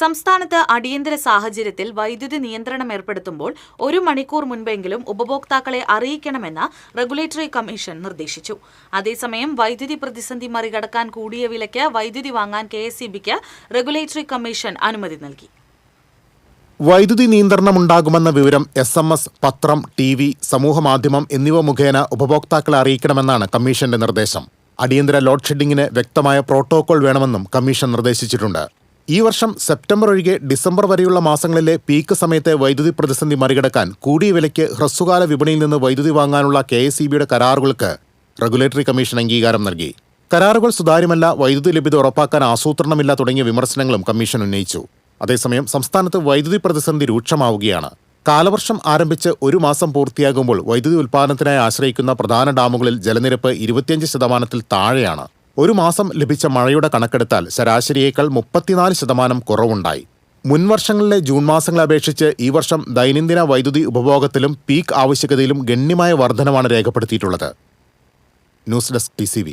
സംസ്ഥാനത്ത് അടിയന്തര സാഹചര്യത്തിൽ വൈദ്യുതി നിയന്ത്രണം ഏർപ്പെടുത്തുമ്പോൾ 1 മണിക്കൂർ മുൻപെങ്കിലും ഉപഭോക്താക്കളെ അറിയിക്കണമെന്ന് റെഗുലേറ്ററി കമ്മീഷൻ നിർദ്ദേശിച്ചു. അതേസമയം വൈദ്യുതി പ്രതിസന്ധി മറികടക്കാൻ കൂടിയ വിലയ്ക്ക് വൈദ്യുതി വാങ്ങാൻ കെഎസ്ഇബിക്ക് റെഗുലേറ്ററി കമ്മീഷൻ അനുമതി നൽകി. വൈദ്യുതി നിയന്ത്രണമുണ്ടാകുമെന്ന വിവരം SMS, പത്രം, TV, സമൂഹമാധ്യമം എന്നിവ മുഖേന ഉപഭോക്താക്കളെ അറിയിക്കണമെന്നാണ് കമ്മീഷന്റെ നിർദ്ദേശം. അടിയന്തര ലോഡ് ഷെഡിംഗിന് വ്യക്തമായ പ്രോട്ടോകോൾ വേണമെന്നും കമ്മീഷൻ നിർദ്ദേശിച്ചിട്ടുണ്ട്. ഈ വർഷം സെപ്റ്റംബർ ഒഴികെ ഡിസംബർ വരെയുള്ള മാസങ്ങളിലെ പീക്ക് സമയത്തെ വൈദ്യുതി പ്രതിസന്ധി മറികടക്കാൻ കൂടിയ വിലയ്ക്ക് ഹ്രസ്വകാല വിപണിയിൽ നിന്ന് വൈദ്യുതി വാങ്ങാനുള്ള കെഎസ്ഇബിയുടെ കരാറുകൾക്ക് റെഗുലേറ്ററി കമ്മീഷൻ അംഗീകാരം നൽകി. കരാറുകൾ സുതാര്യമല്ല, വൈദ്യുതി ലഭ്യത ഉറപ്പാക്കാൻ ആസൂത്രണമില്ല തുടങ്ങിയ വിമർശനങ്ങളും കമ്മീഷൻ ഉന്നയിച്ചു. അതേസമയം സംസ്ഥാനത്ത് വൈദ്യുതി പ്രതിസന്ധി രൂക്ഷമാവുകയാണ്. കാലവർഷം ആരംഭിച്ച് 1 മാസം പൂർത്തിയാകുമ്പോൾ വൈദ്യുതി ഉൽപ്പാദനത്തിനായി ആശ്രയിക്കുന്ന പ്രധാന ഡാമുകളിൽ ജലനിരപ്പ് 25% താഴെയാണ്. 1 മാസം ലഭിച്ച മഴയുടെ കണക്കെടുത്താൽ ശരാശരിയേക്കാൾ 34% കുറവുണ്ടായി. മുൻവർഷങ്ങളിലെ ജൂൺ മാസങ്ങളെ അപേക്ഷിച്ച് ഈ വർഷം ദൈനംദിന വൈദ്യുതി ഉപഭോഗത്തിലും പീക്ക് ആവശ്യകതയിലും ഗണ്യമായ വർധനവാണ് രേഖപ്പെടുത്തിയിട്ടുള്ളത്. News desk TCV.